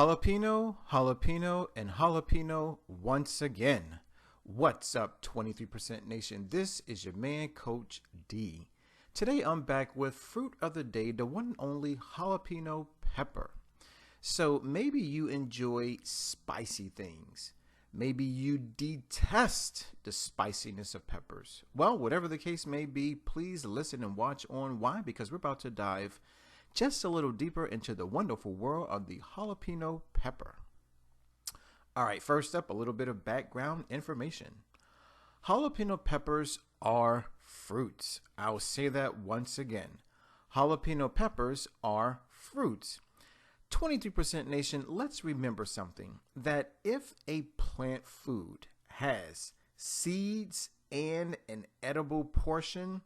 Jalapeno, jalapeno, and jalapeno once again. What's up, 23% Nation? This is your man, Coach D. Today I'm back with fruit of the day, the one and only jalapeno pepper. So maybe you enjoy spicy things. Maybe you detest the spiciness of peppers. Well, whatever the case may be, please listen and watch on. Why? Because we're about to dive just a little deeper into the wonderful world of the jalapeno pepper. All right, first up, a little bit of background information. Jalapeno peppers are fruits. I'll say that once again. Jalapeno peppers are fruits. 23% Nation, let's remember something, that if a plant food has seeds and an edible portion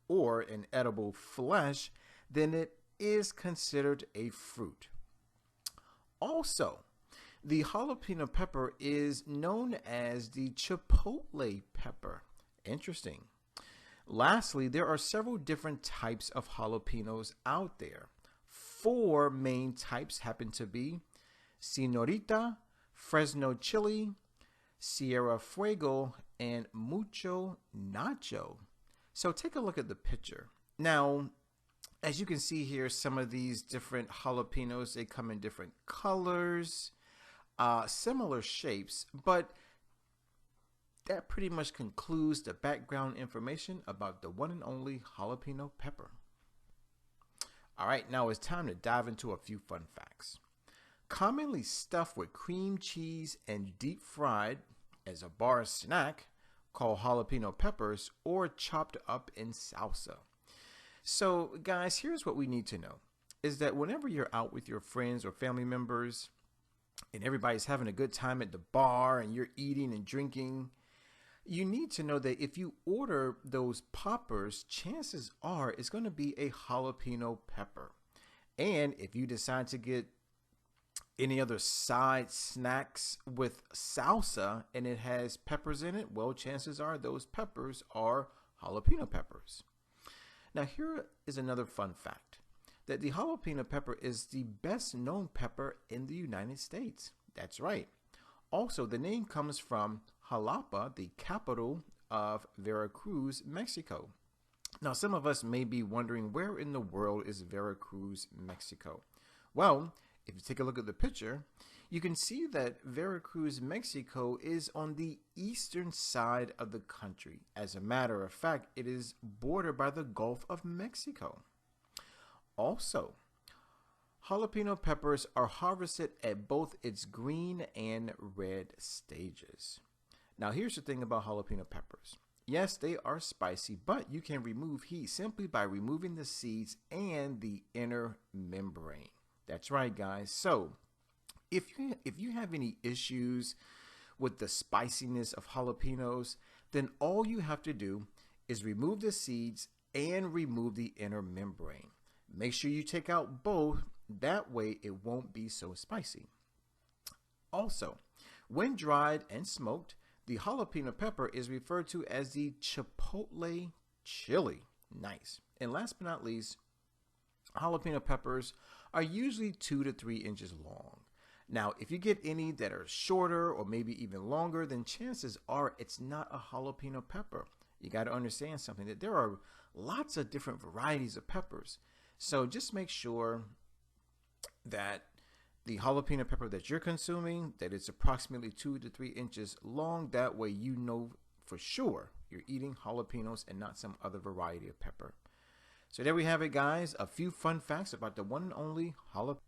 or an edible flesh, then it is considered a fruit. Also, the jalapeno pepper is known as the chipotle pepper. Interesting. Lastly, there are several different types of jalapenos out there. 4 main types happen to be Señorita, Fresno Chili, Sierra Fuego, and Mucho Nacho. So take a look at the picture. Now, as you can see here, some of these different jalapenos, they come in different colors, similar shapes, but that pretty much concludes the background information about the one and only jalapeno pepper. All right, now it's time to dive into a few fun facts. Commonly stuffed with cream cheese and deep fried as a bar snack, called jalapeno peppers, or chopped up in salsa. So guys, here's what we need to know, is that whenever you're out with your friends or family members and everybody's having a good time at the bar and you're eating and drinking, you need to know that if you order those poppers, chances are it's going to be a jalapeno pepper. And if you decide to get any other side snacks with salsa and it has peppers in it, well, chances are those peppers are jalapeno peppers. Now, here is another fun fact, that the jalapeno pepper is the best known pepper in the United States. That's right. Also, the name comes from Jalapa, the capital of Veracruz, Mexico. Now, some of us may be wondering, where in the world is Veracruz, Mexico? Well, if you take a look at the picture, you can see that Veracruz, Mexico is on the eastern side of the country. As a matter of fact, it is bordered by the Gulf of Mexico. Also, jalapeno peppers are harvested at both its green and red stages. Now, here's the thing about jalapeno peppers. Yes, they are spicy, but you can remove heat simply by removing the seeds and the inner membrane. That's right, guys. So, if you have any issues with the spiciness of jalapenos, then all you have to do is remove the seeds and remove the inner membrane. Make sure you take out both. That way it won't be so spicy. Also, when dried and smoked, the jalapeno pepper is referred to as the chipotle chili. Nice. And last but not least, jalapeno peppers are usually 2 to 3 inches long. Now, if you get any that are shorter or maybe even longer, then chances are it's not a jalapeno pepper. You got to understand something, that there are lots of different varieties of peppers. So just make sure that the jalapeno pepper that you're consuming, that it's approximately 2 to 3 inches long. That way you know for sure you're eating jalapenos and not some other variety of pepper. So there we have it, guys. A few fun facts about the one and only jalapeno.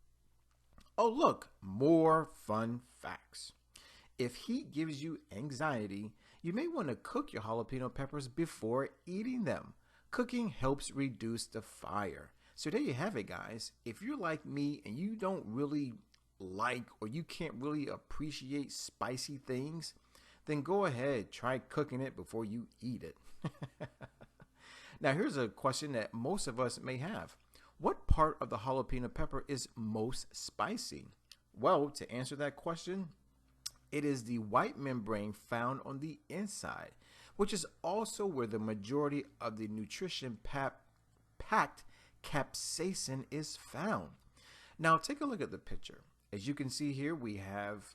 Oh, look, more fun facts. If heat gives you anxiety, you may want to cook your jalapeno peppers before eating them. Cooking helps reduce the fire. So there you have it, guys. If you're like me and you don't really like, or you can't really appreciate spicy things, then go ahead, try cooking it before you eat it. Now, here's a question that most of us may have. What part of the jalapeno pepper is most spicy? Well, to answer that question, it is the white membrane found on the inside, which is also where the majority of the nutrition packed capsaicin is found. Now take a look at the picture. As you can see here, we have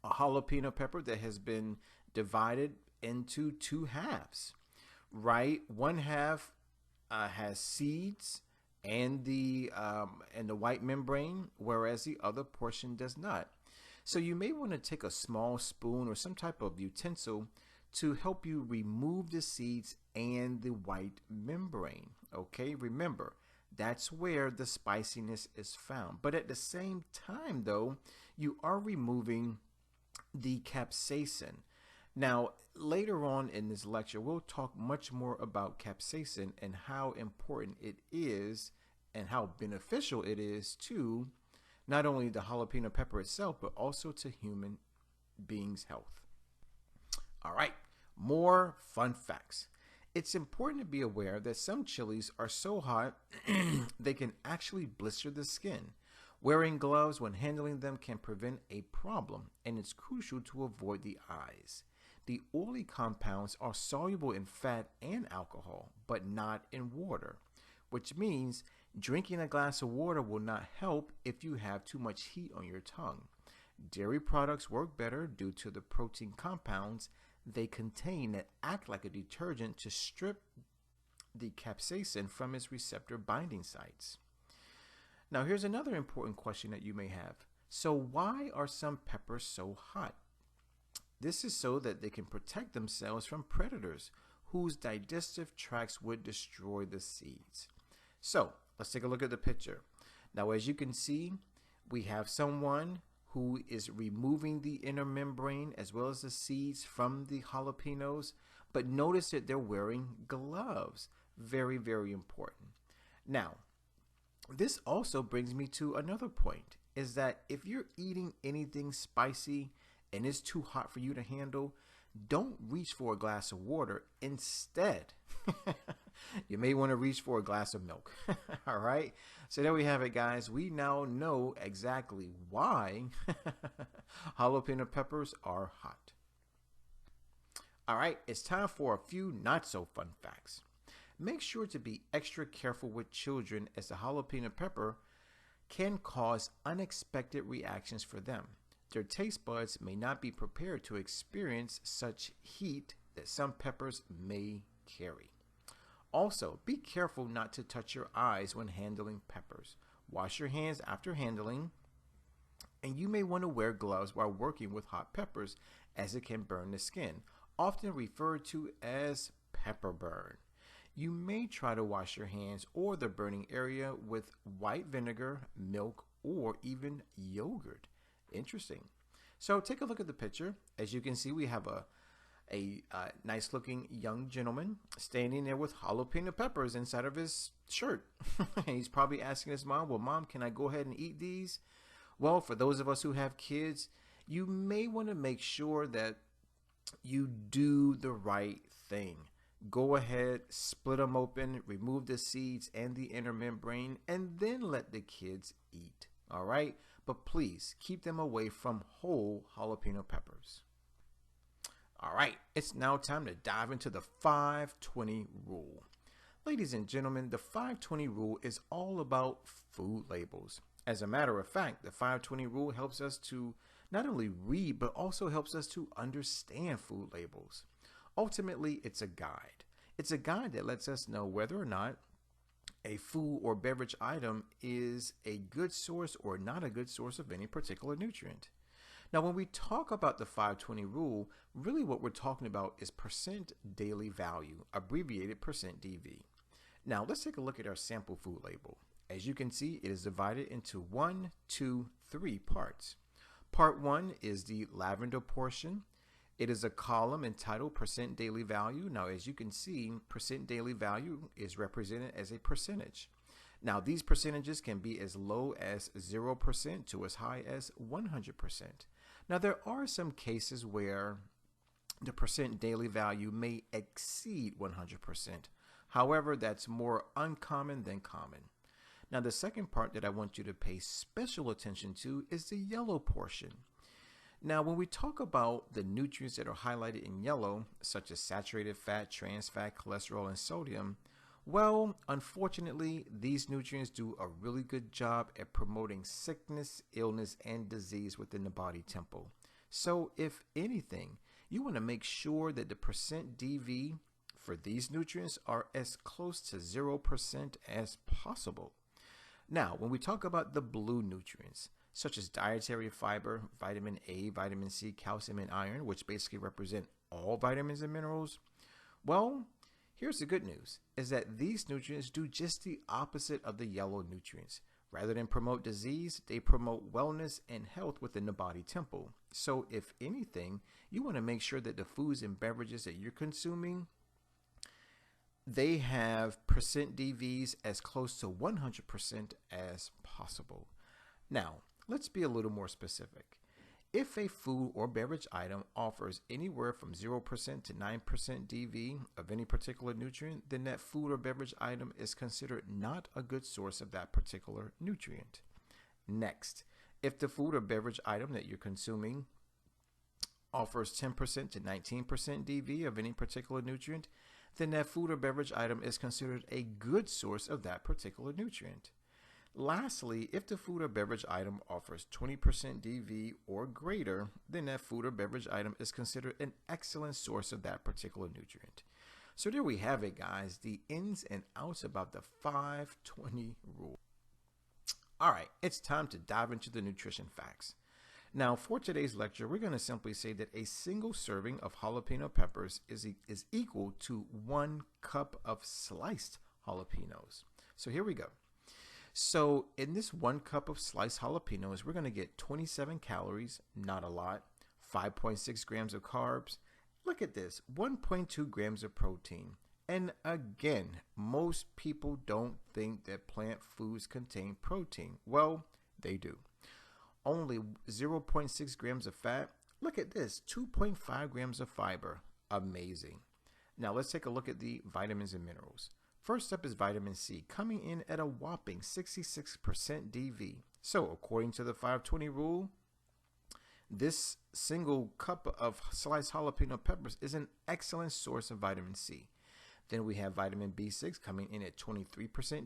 a jalapeno pepper that has been divided into two halves, right? One half has seeds and the white membrane, whereas the other portion does not. So you may want to take a small spoon or some type of utensil to help you remove the seeds and the white membrane. Okay, remember, that's where the spiciness is found. But at the same time, though, you are removing the capsaicin. Now, later on in this lecture, we'll talk much more about capsaicin and how important it is and how beneficial it is to not only the jalapeno pepper itself, but also to human beings' health. All right, more fun facts. It's important to be aware that some chilies are so hot they can actually blister the skin. Wearing gloves when handling them can prevent a problem, and it's crucial to avoid the eyes. The oily compounds are soluble in fat and alcohol, but not in water, which means drinking a glass of water will not help if you have too much heat on your tongue. Dairy products work better due to the protein compounds they contain that act like a detergent to strip the capsaicin from its receptor binding sites. Now, here's another important question that you may have. So why are some peppers so hot? This is so that they can protect themselves from predators whose digestive tracts would destroy the seeds. So let's take a look at the picture. Now, as you can see, we have someone who is removing the inner membrane as well as the seeds from the jalapenos, but notice that they're wearing gloves. Very, very important. Now, this also brings me to another point, is that if you're eating anything spicy and it's too hot for you to handle, don't reach for a glass of water. Instead, you may want to reach for a glass of milk. All right. So there we have it, guys. We now know exactly why jalapeno peppers are hot. All right. It's time for a few not so fun facts. Make sure to be extra careful with children, as the jalapeno pepper can cause unexpected reactions for them. Their taste buds may not be prepared to experience such heat that some peppers may carry. Also, be careful not to touch your eyes when handling peppers. Wash your hands after handling, and you may want to wear gloves while working with hot peppers, as it can burn the skin, often referred to as pepper burn. You may try to wash your hands or the burning area with white vinegar, milk, or even yogurt. Interesting. So take a look at the picture. As you can see, we have a nice looking young gentleman standing there with jalapeno peppers inside of his shirt. He's probably asking his mom, well, Mom, can I go ahead and eat these? Well, for those of us who have kids, you may want to make sure that you do the right thing. Go ahead, split them open, remove the seeds and the inner membrane, and then let the kids eat. All right? But please keep them away from whole jalapeno peppers. All right, it's now time to dive into the 520 rule. Ladies and gentlemen, the 520 rule is all about food labels. As a matter of fact, the 520 rule helps us to not only read, but also helps us to understand food labels. Ultimately, it's a guide. It's a guide that lets us know whether or not a food or beverage item is a good source or not a good source of any particular nutrient. Now, when we talk about the 520 rule, really what we're talking about is percent daily value, abbreviated percent DV. Now, let's take a look at our sample food label. As you can see, it is divided into 1, 2, 3 parts. Part 1 is the lavender portion. It is a column entitled percent daily value. Now, as you can see, percent daily value is represented as a percentage. Now, these percentages can be as low as 0% to as high as 100%. Now, there are some cases where the percent daily value may exceed 100%. However, that's more uncommon than common. Now, the second part that I want you to pay special attention to is the yellow portion. Now, when we talk about the nutrients that are highlighted in yellow, such as saturated fat, trans fat, cholesterol, and sodium, Well, unfortunately, these nutrients do a really good job at promoting sickness, illness, and disease within the body temple. So, if anything, you want to make sure that the percent DV for these nutrients are as close to 0% as possible. Now, when we talk about the blue nutrients, such as dietary fiber, vitamin A, vitamin C, calcium, and iron, which basically represent all vitamins and minerals, well, here's the good news, is that these nutrients do just the opposite of the yellow nutrients. Rather than promote disease, they promote wellness and health within the body temple. So if anything, you want to make sure that the foods and beverages that you're consuming, they have percent DVs as close to 100% as possible. Now, let's be a little more specific. If a food or beverage item offers anywhere from 0% to 9% DV of any particular nutrient, then that food or beverage item is considered not a good source of that particular nutrient. Next, if the food or beverage item that you're consuming offers 10% to 19% DV of any particular nutrient, then that food or beverage item is considered a good source of that particular nutrient. Lastly, if the food or beverage item offers 20% DV or greater, then that food or beverage item is considered an excellent source of that particular nutrient. So there we have it, guys, the ins and outs about the 5-20 rule. All right, it's time to dive into the nutrition facts. Now, for today's lecture, we're going to simply say that a single serving of jalapeno peppers is equal to 1 cup of sliced jalapenos. So here we go. So in this 1 cup of sliced jalapenos, we're going to get 27 calories, not a lot, 5.6 grams of carbs. Look at this, 1.2 grams of protein. And again, most people don't think that plant foods contain protein. Well, they do. Only 0.6 grams of fat. Look at this, 2.5 grams of fiber. Amazing. Now let's take a look at the vitamins and minerals. First up is vitamin C, coming in at a whopping 66% DV. So according to the 5-20 rule, this single cup of sliced jalapeno peppers is an excellent source of vitamin C. Then we have vitamin B6 coming in at 23%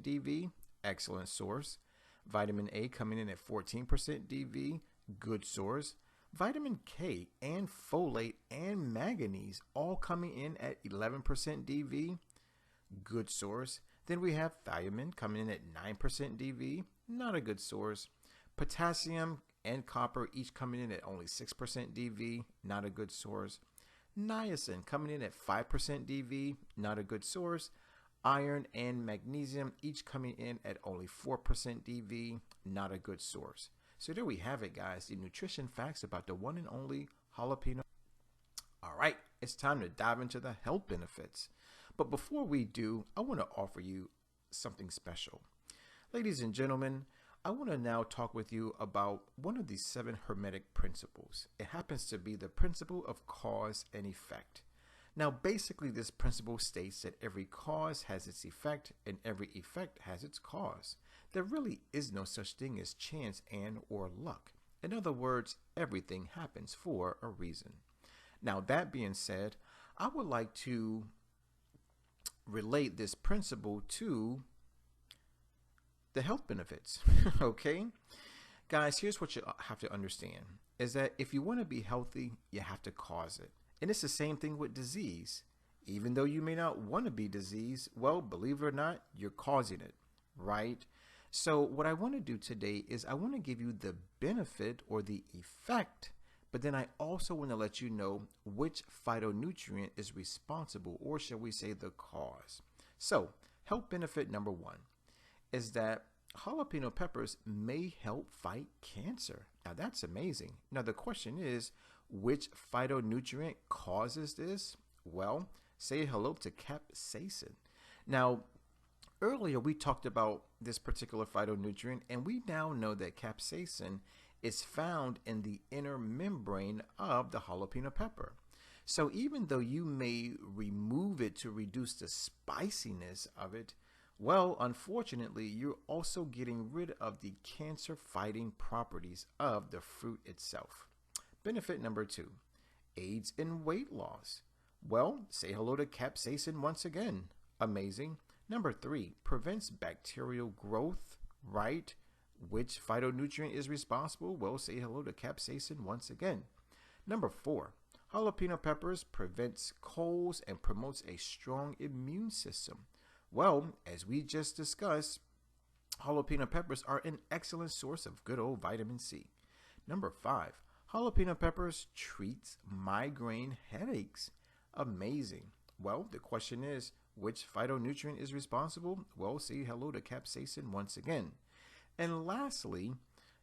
DV, excellent source. Vitamin A coming in at 14% DV, good source. Vitamin K and folate and manganese all coming in at 11% DV, good source. Then we have thiamine coming in at 9% DV, not a good source. Potassium and copper each coming in at only 6% DV, not a good source. Niacin coming in at 5% DV, not a good source. Iron and magnesium each coming in at only 4% DV, not a good source. So there we have it, guys, the nutrition facts about the one and only jalapeno. All right, it's time to dive into the health benefits. But before we do, I want to offer you something special. Ladies and gentlemen, I want to now talk with you about one of the 7 hermetic principles. It happens to be the principle of cause and effect. Now, basically, this principle states that every cause has its effect and every effect has its cause. There really is no such thing as chance and or luck. In other words, everything happens for a reason. Now, that being said, I would like to relate this principle to the health benefits, okay? Guys, here's what you have to understand, is that if you want to be healthy, you have to cause it. And it's the same thing with disease. Even though you may not want to be diseased, well, believe it or not, you're causing it, right? So what I want to do today is I want to give you the benefit or the effect, but then I also want to let you know which phytonutrient is responsible, or shall we say the cause. So health benefit number 1 is that jalapeno peppers may help fight cancer. Now that's amazing. Now the question is, which phytonutrient causes this? Well, say hello to capsaicin. Now, earlier we talked about this particular phytonutrient, and we now know that capsaicin is found in the inner membrane of the jalapeno pepper. So even though you may remove it to reduce the spiciness of it, well, unfortunately, you're also getting rid of the cancer-fighting properties of the fruit itself. Benefit number 2, aids in weight loss. Well, say hello to capsaicin once again. Amazing. Number 3, prevents bacterial growth, right? Which phytonutrient is responsible? Well, say hello to capsaicin once again. Number 4, jalapeno peppers prevents colds and promotes a strong immune system. Well, as we just discussed, jalapeno peppers are an excellent source of good old vitamin C. Number 5, jalapeno peppers treats migraine headaches. Amazing. Well, the question is, which phytonutrient is responsible? Well, say hello to capsaicin once again. And lastly,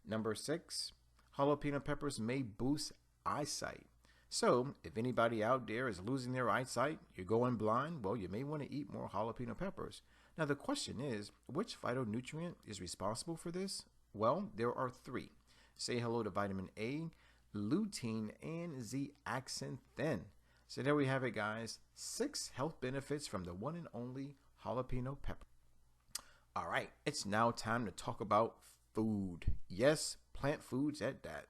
number 6, jalapeno peppers may boost eyesight. So, if anybody out there is losing their eyesight, you're going blind, well, you may want to eat more jalapeno peppers. Now, the question is, which phytonutrient is responsible for this? Well, there are 3. Say hello to vitamin A, lutein, and zeaxanthin. So there we have it, guys. 6 health benefits from the one and only jalapeno pepper. All right, it's now time to talk about food. Yes, plant foods at that.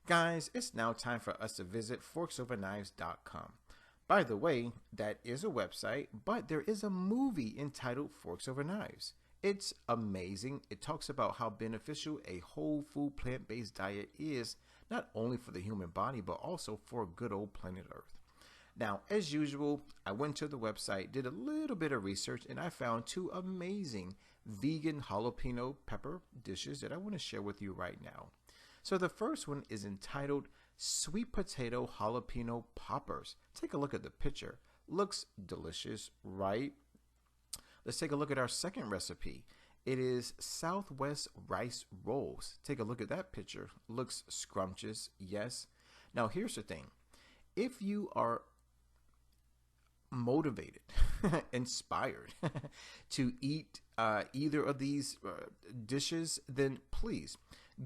Guys, it's now time for us to visit forksoverknives.com. By the way, that is a website, but there is a movie entitled Forks Over Knives. It's amazing. It talks about how beneficial a whole food plant-based diet is, not only for the human body, but also for good old planet Earth. Now, as usual, I went to the website, did a little bit of research, and I found 2 amazing vegan jalapeno pepper dishes that I want to share with you right now. So the first one is entitled Sweet Potato Jalapeno Poppers. Take a look at the picture. Looks delicious, right? Let's take a look at our second recipe. It is Southwest Rice Rolls. Take a look at that picture. Looks scrumptious, yes. Now here's the thing. If you are motivated, inspired to eat either of these dishes, then please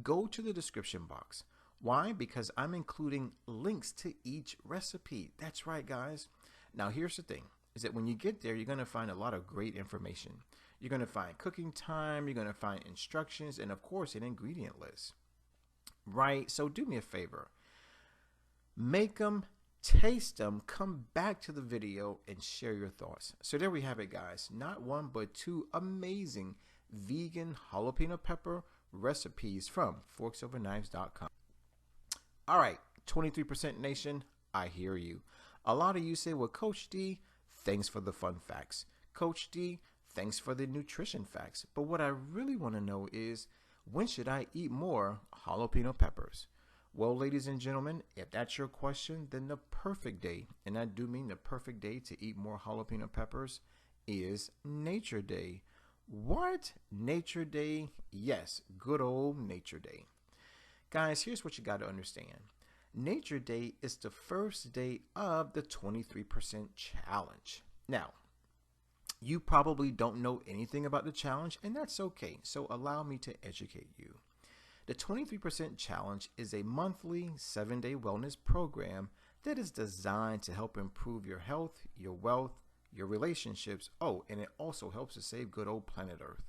go to the description box. Why? Because I'm including links to each recipe. That's right, guys. Now, here's the thing, is that when you get there, you're going to find a lot of great information. You're going to find cooking time, you're going to find instructions, and of course, an ingredient list. Right? So do me a favor. Make them, taste them, come back to the video, and share your thoughts. So there we have it, guys. Not 1, but 2 amazing vegan jalapeno pepper recipes from forksoverknives.com. All right, 23% Nation, I hear you. A lot of you say, well, Coach D, thanks for the fun facts. Coach D, thanks for the nutrition facts. But what I really want to know is, when should I eat more jalapeno peppers? Well, ladies and gentlemen, if that's your question, then the perfect day, and I do mean the perfect day to eat more jalapeno peppers, is Nature Day. What? Nature Day? Yes, good old Nature Day. Guys, here's what you got to understand. Nature Day is the first day of the 23% challenge. Now, you probably don't know anything about the challenge, and that's okay. So allow me to educate you. The 23% challenge is a monthly 7-day wellness program that is designed to help improve your health, your wealth, your relationships. Oh, and it also helps to save good old planet Earth.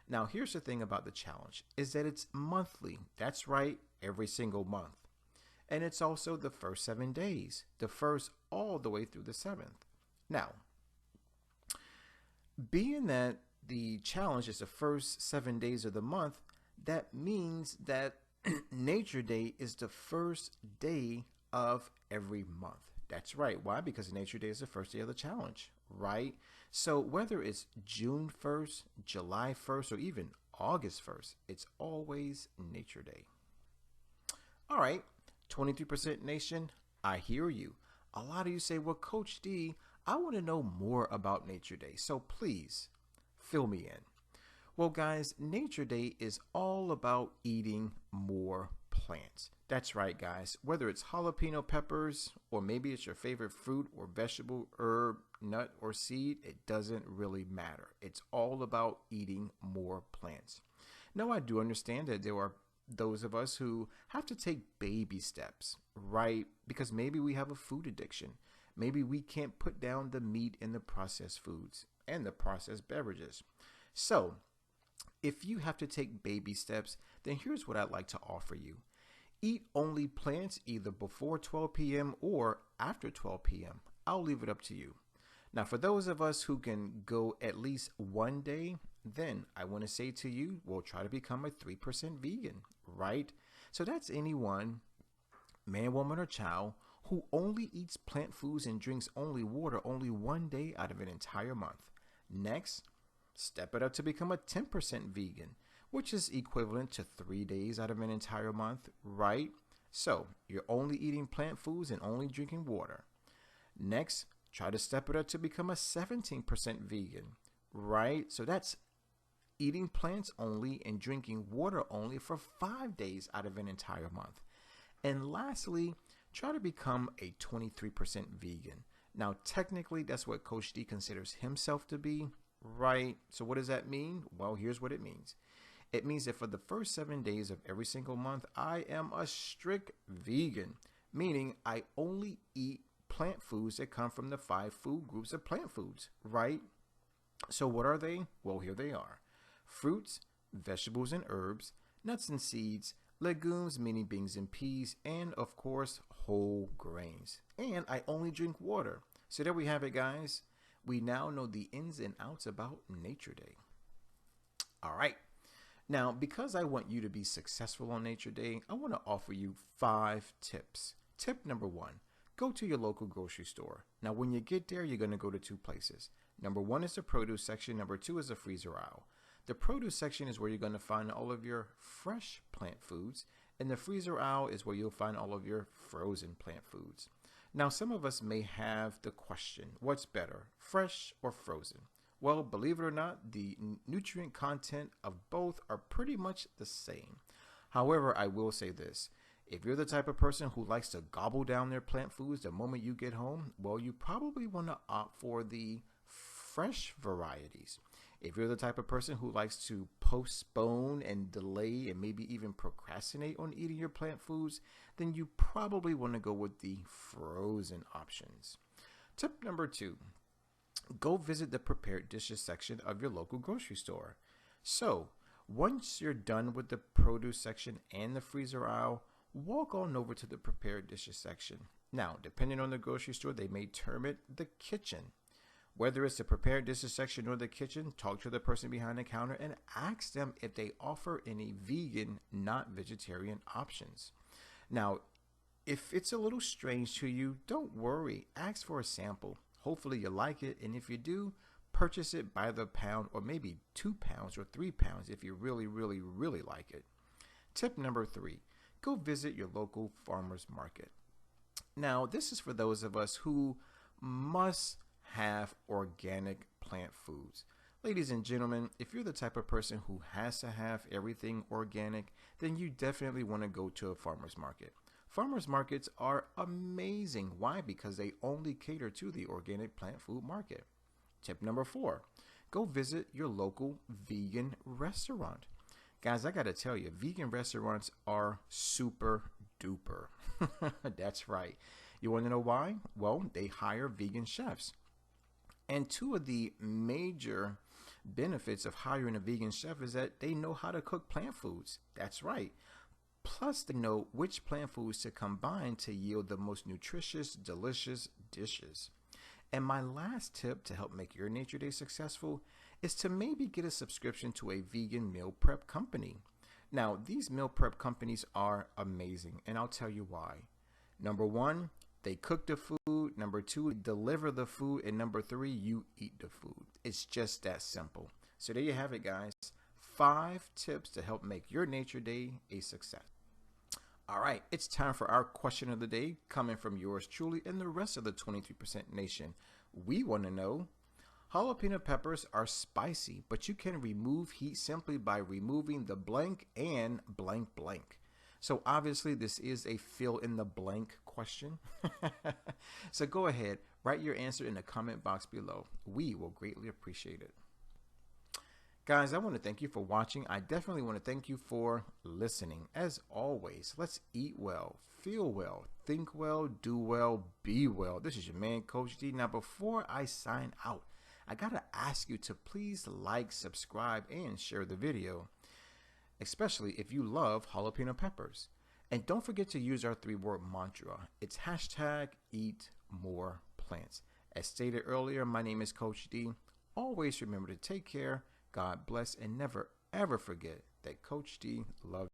Now, here's the thing about the challenge is that it's monthly. That's right, every single month. And it's also the first 7 days, the first all the way through the 7th. Now, being that the challenge is the first 7 days of the month, that means that Nature Day is the first day of every month. That's right. Why? Because Nature Day is the first day of the challenge, right? So whether it's June 1st, July 1st, or even August 1st, it's always Nature Day. All right, 23% Nation, I hear you. A lot of you say, well, Coach D, I want to know more about Nature Day. So please fill me in. Well, guys, Nature Day is all about eating more plants. That's right, guys. Whether it's jalapeno peppers, or maybe it's your favorite fruit or vegetable, herb, nut, or seed, it doesn't really matter. It's all about eating more plants. Now, I do understand that there are those of us who have to take baby steps, right? Because maybe we have a food addiction. Maybe we can't put down the meat and the processed foods and the processed beverages. So, if you have to take baby steps, then here's what I'd like to offer you. Eat only plants either before 12 p.m. or after 12 p.m. I'll leave it up to you. Now, for those of us who can go at least one day, then I want to say to you, we'll try to become a 3% vegan, right? So that's anyone, man, woman, or child, who only eats plant foods and drinks only water only one day out of an entire month. Next, step it up to become a 10% vegan, which is equivalent to 3 days out of an entire month, right? So you're only eating plant foods and only drinking water. Next, try to step it up to become a 17% vegan, right? So that's eating plants only and drinking water only for 5 days out of an entire month. And lastly, try to become a 23% vegan. Now, technically, that's what Coach D considers himself to be, right? So what does that mean? Well, here's what it means. It means that for the first 7 days of every single month, I am a strict vegan, meaning I only eat plant foods that come from the 5 food groups of plant foods, right? So what are they? Well, here they are. Fruits, vegetables and herbs, nuts and seeds, legumes, meaning beans and peas, and of course, whole grains. And I only drink water. So there we have it, guys. We now know the ins and outs about Nature Day. All right. Now, because I want you to be successful on Nature Day, I want to offer you 5 tips. Tip number 1, go to your local grocery store. Now, when you get there, you're going to go to 2 places. Number 1 is the produce section. Number 2 is the freezer aisle. The produce section is where you're going to find all of your fresh plant foods, and the freezer aisle is where you'll find all of your frozen plant foods. Now, some of us may have the question, what's better, fresh or frozen? Well, believe it or not, the nutrient content of both are pretty much the same. However, I will say this. If you're the type of person who likes to gobble down their plant foods the moment you get home, well, you probably want to opt for the fresh varieties. If you're the type of person who likes to postpone and delay and maybe even procrastinate on eating your plant foods, then you probably want to go with the frozen options. Tip number 2. Go visit the prepared dishes section of your local grocery store. So, once you're done with the produce section and the freezer aisle, walk on over to the prepared dishes section. Now, depending on the grocery store, they may term it the kitchen. Whether it's the prepared dishes section or the kitchen, talk to the person behind the counter and ask them if they offer any vegan, not vegetarian options. Now, if it's a little strange to you, don't worry. Ask for a sample. Hopefully you like it, and if you do, purchase it by the pound or maybe 2 pounds or 3 pounds if you really, really, really like it. Tip number 3, go visit your local farmer's market. Now, this is for those of us who must have organic plant foods. Ladies and gentlemen, if you're the type of person who has to have everything organic, then you definitely want to go to a farmer's market. Farmers markets are amazing. Why? Because they only cater to the organic plant food market. Tip number 4, go visit your local vegan restaurant. Guys, I got to tell you, vegan restaurants are super duper. That's right. You want to know why? Well, they hire vegan chefs. And 2 of the major benefits of hiring a vegan chef is that they know how to cook plant foods. That's right. Plus, they know which plant foods to combine to yield the most nutritious, delicious dishes. And my last tip to help make your Nature Day successful is to maybe get a subscription to a vegan meal prep company. Now, these meal prep companies are amazing, and I'll tell you why. Number 1, they cook the food. Number 2, they deliver the food. And number 3, you eat the food. It's just that simple. So there you have it, guys. 5 tips to help make your Nature Day a success. All right, it's time for our question of the day, coming from yours truly and the rest of the 23% nation. We want to know, jalapeno peppers are spicy, but you can remove heat simply by removing the blank and blank blank. So obviously this is a fill in the blank question. So go ahead, write your answer in the comment box below. We will greatly appreciate it. Guys, I want to thank you for watching. I definitely want to thank you for listening. As always, let's eat well, feel well, think well, do well, be well. This is your man, Coach D. Now, before I sign out, I got to ask you to please like, subscribe, and share the video, especially if you love jalapeno peppers. And don't forget to use our 3-word mantra. It's #EatMorePlants. As stated earlier, my name is Coach D. Always remember to take care, God bless, and never ever forget that Coach D loves